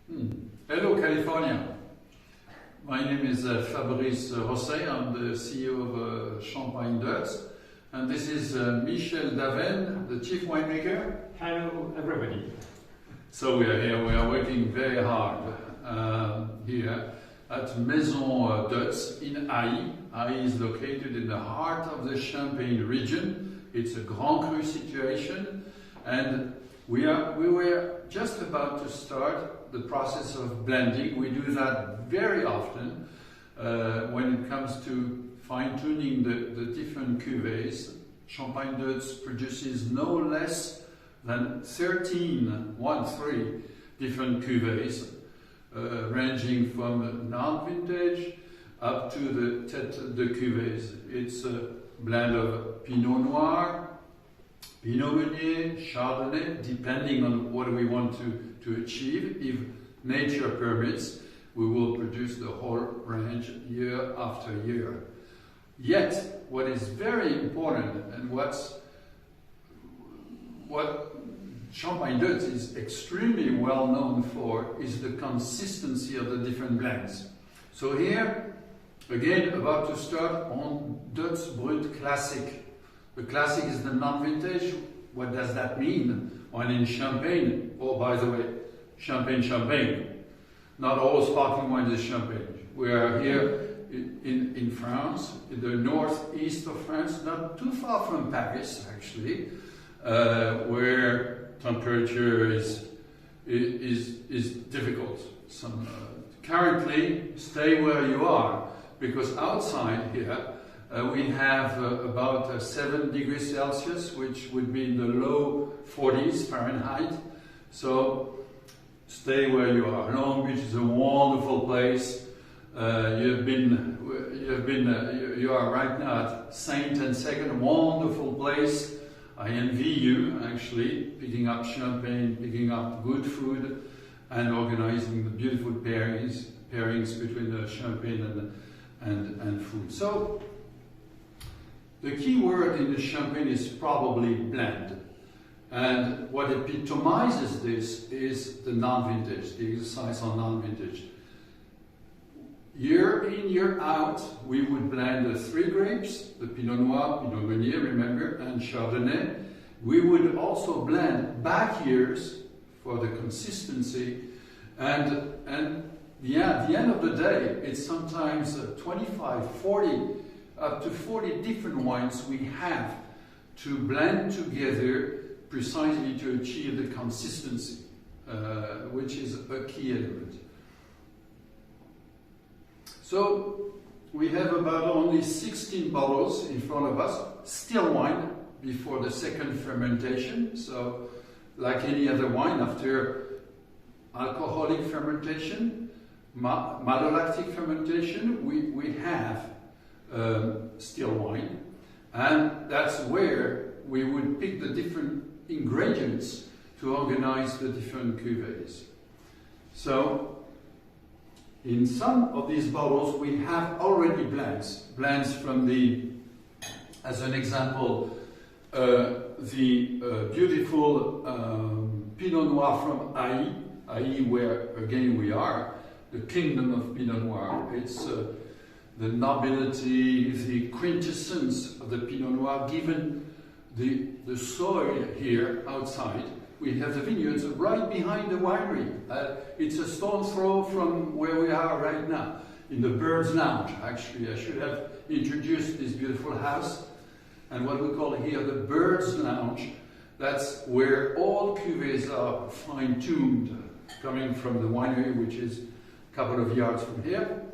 Hello, California. My name is Fabrice Rosset. I'm the CEO of Champagne Deutz. And this is Michel Davesne, the chief winemaker. Hello, everybody. So we are here, we are working very hard here at Maison Deutz in Haï. Haï is located in the heart of the Champagne region. It's a Grand Cru situation. And we were just about to start the process of blending. We do that very often when it comes to fine-tuning the different cuvées. Champagne Deutz produces no less than 13 different cuvées, ranging from non-vintage up to the tête de cuvées. It's a blend of Pinot Noir, Pinot Meunier, Chardonnay, depending on what we want to achieve. If nature permits, we will produce the whole range year after year. Yet, what is very important and what Champagne Deutz is extremely well known for is the consistency of the different blends. So here, again, about to start on Deutz Brut Classic. The classic is the non-vintage. What does that mean? When in Champagne, oh, by the way, Champagne. Not all sparkling wine is Champagne. We are here in France, in the northeast of France, not too far from Paris, actually, where temperature is difficult. Currently, stay where you are, because outside here, we have about 7 degrees Celsius, which would be in the low 40s Fahrenheit. So stay where you are. Long Beach is a wonderful place. You are right now at Saint and Second, wonderful place. I envy you, actually, picking up champagne, picking up good food, and organizing the beautiful pairings between the champagne and food. So the key word in the champagne is probably blend. And what epitomizes this is the non-vintage, the exercise on non-vintage. Year in, year out, we would blend the 3 grapes, the Pinot Noir, Pinot Meunier, remember, and Chardonnay. We would also blend back years for the consistency. And the end of the day, it's sometimes 25, 40, up to 40 different wines we have to blend together precisely to achieve the consistency, which is a key element. So we have about only 16 bottles in front of us, still wine before the second fermentation. So like any other wine, after alcoholic fermentation, malolactic fermentation, we have still wine, and that's where we would pick the different ingredients to organize the different cuvées. So in some of these bottles we have already blends from the, as an example, the beautiful Pinot Noir from Haï, where again we are, the kingdom of Pinot Noir. It's the nobility, the quintessence of the Pinot Noir, given the soil here outside. We have the vineyards right behind the winery. It's a stone's throw from where we are right now, in the Bird's Lounge. Actually, I should have introduced this beautiful house. And what we call here the Bird's Lounge, that's where all cuvées are fine-tuned, coming from the winery, which is a couple of yards from here.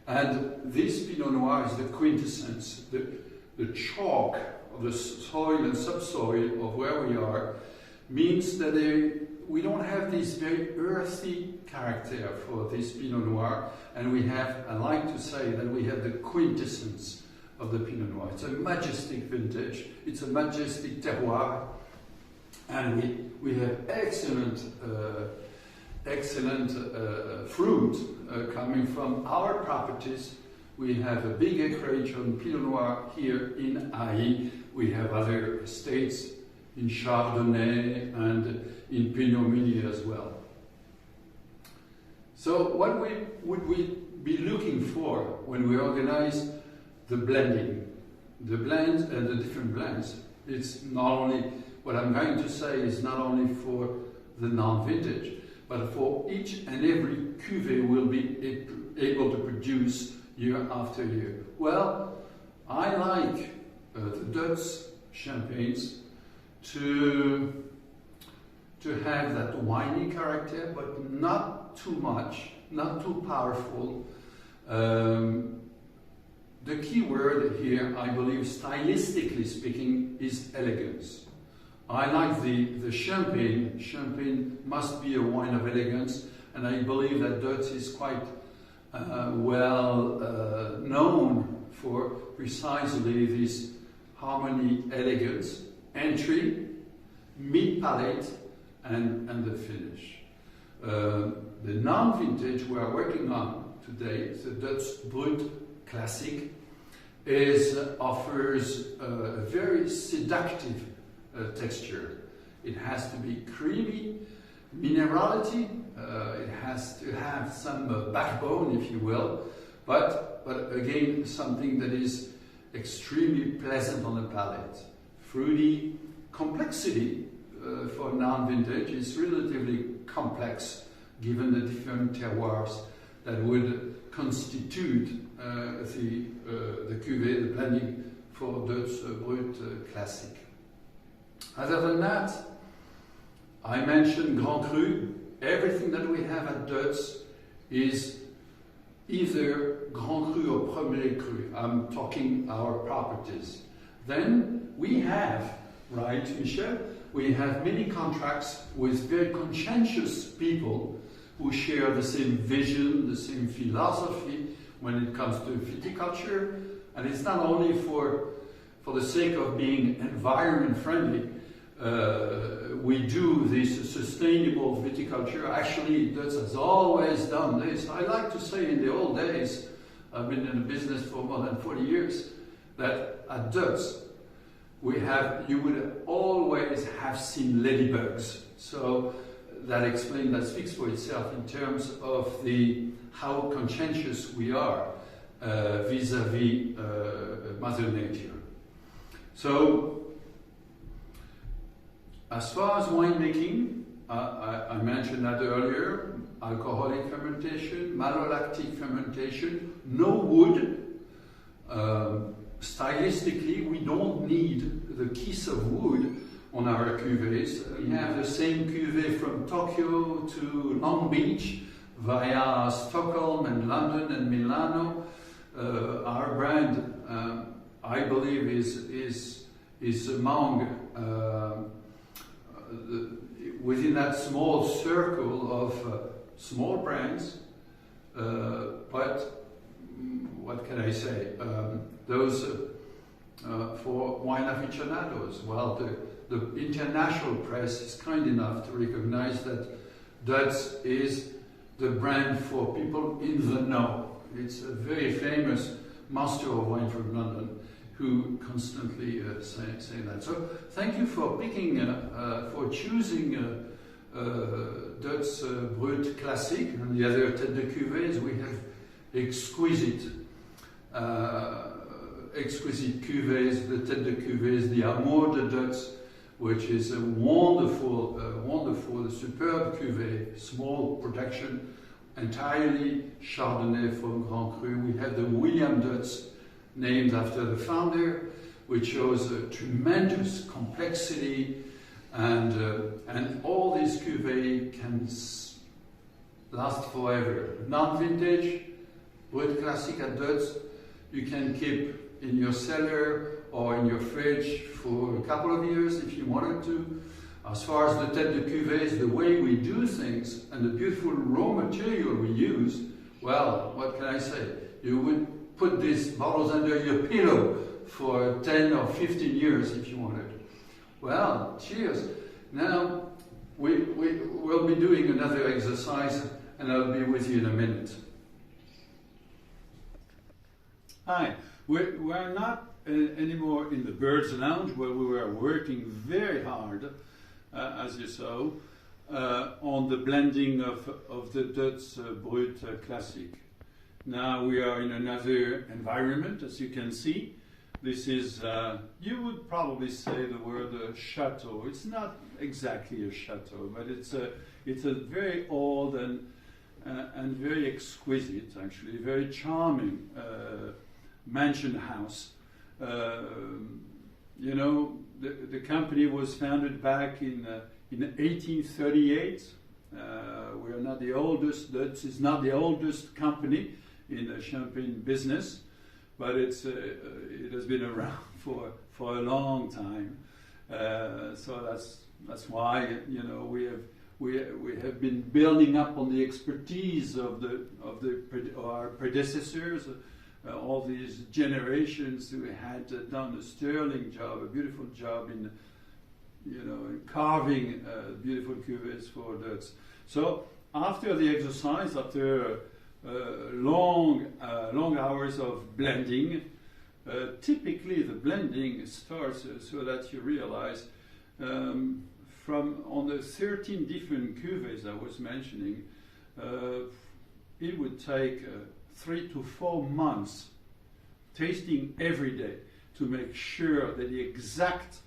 And this Pinot Noir is the quintessence, the chalk of the soil and subsoil of where we are, means that we don't have this very earthy character for this Pinot Noir, and we have, I like to say that we have the quintessence of the Pinot Noir. It's a majestic vintage, it's a majestic terroir, and we have excellent fruit coming from our properties. We have a big acreage on Pinot Noir here in Haï. We have other estates in Chardonnay and in Pinot Meunier as well. So what would we be looking for when we organize the blending, the blends and the different blends? It's not only, what I'm going to say is not only for the non-vintage, but for each and every cuvée we'll be able to produce year after year. Well, I like the Deutz champagnes to have that winey character, but not too much, not too powerful. The key word here, I believe, stylistically speaking, is elegance. I like the champagne. Champagne must be a wine of elegance, and I believe that Deutz is quite well known for precisely this harmony, elegance, entry, mid-palate, and the finish. The non-vintage we are working on today, the Deutz Brut Classic, offers a very seductive texture. It has to be creamy, minerality, it has to have some backbone, if you will, but again, something that is extremely pleasant on the palate. Fruity, complexity for non-vintage is relatively complex given the different terroirs that would constitute the cuvée, the blending for Deutz Brut Classic. Other than that, I mentioned Grand Cru. Everything that we have at Deutz is either Grand Cru or Premier Cru. I'm talking our properties. Then we have, right, Michel? We have many contracts with very conscientious people who share the same vision, the same philosophy when it comes to viticulture. And it's not only for the sake of being environment friendly. We do this sustainable viticulture. Actually, Deutz has always done this. I like to say in the old days, I've been in the business for more than 40 years, that at Deutz, you would always have seen ladybugs. So that speaks for itself in terms of how conscientious we are vis-a-vis Mother Nature. So, as far as winemaking, I mentioned that earlier, alcoholic fermentation, malolactic fermentation, no wood. Stylistically, we don't need the kiss of wood on our cuvées. We have the same cuvée from Tokyo to Long Beach via Stockholm and London and Milano. Our brand, I believe, is among within that small circle of small brands, but what can I say? Those for wine aficionados. Well, the international press is kind enough to recognize that Deutz is the brand for people in the know. It's a very famous master of wine from London who constantly say that. So thank you for picking, for choosing Deutz Brut Classic, and the other tête de cuvées. We have exquisite cuvées, the tête de cuvées, the Amour de Deutz, which is a wonderful, superb cuvée, small production, entirely Chardonnay from Grand Cru. We have the William Deutz, named after the founder, which shows a tremendous complexity, and all these cuvées can last forever. Non-vintage, Brut Classic at Deutz, you can keep in your cellar or in your fridge for a couple of years if you wanted to. As far as the tête de cuvées, the way we do things and the beautiful raw material we use, well, what can I say? You would put these bottles under your pillow for 10 or 15 years if you wanted. Well, cheers. Now, we'll be doing another exercise, and I'll be with you in a minute. Hi, we're not anymore in the Birds Lounge, where we were working very hard, as you saw. on the blending of the Deutz Brut Classic. Now we are in another environment, as you can see. This is, you would probably say the word chateau. It's not exactly a chateau, but it's a very old and very exquisite, actually, very charming mansion house. You know, the company was founded back in 1838. We are not the oldest. Deutz is not the oldest company in the champagne business, but it has been around for a long time. So that's why, you know, we have been building up on the expertise of our predecessors. All these generations who had done a sterling job, a beautiful job in, you know, in carving beautiful cuvées for Deutz. So after the exercise, after long hours of blending, typically the blending starts so that you realize from on the 13 different cuvées I was mentioning, it would take 3 to 4 months tasting every day to make sure that the exact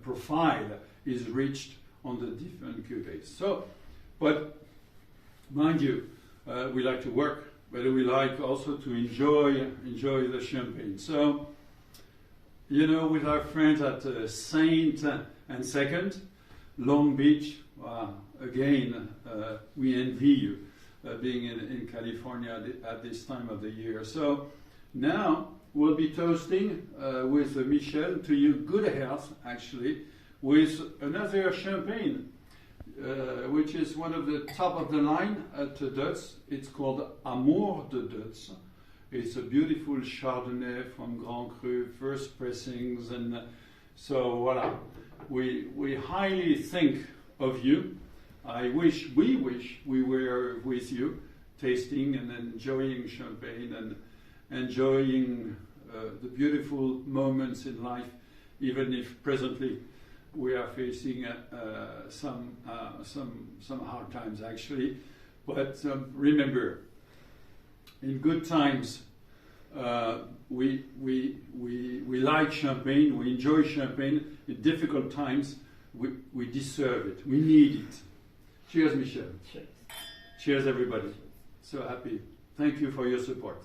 profile is reached on the different cuvées. So, but mind you, we like to work, but we like also to enjoy the champagne. So, you know, with our friends at Saint and Second, Long Beach, again, we envy you being in California at this time of the year. So now we'll be toasting with Michel to you good health, actually, with another champagne, which is one of the top of the line at Deutz. It's called Amour de Deutz. It's a beautiful Chardonnay from Grand Cru, first pressings, and so voila. We highly think of you. We wish we were with you, tasting and enjoying champagne and enjoying the beautiful moments in life, even if presently we are facing some hard times, actually. But remember, in good times, we like champagne, we enjoy champagne. In difficult times, we deserve it, we need it. Cheers, Michel. Cheers. Cheers, everybody. So happy. Thank you for your support.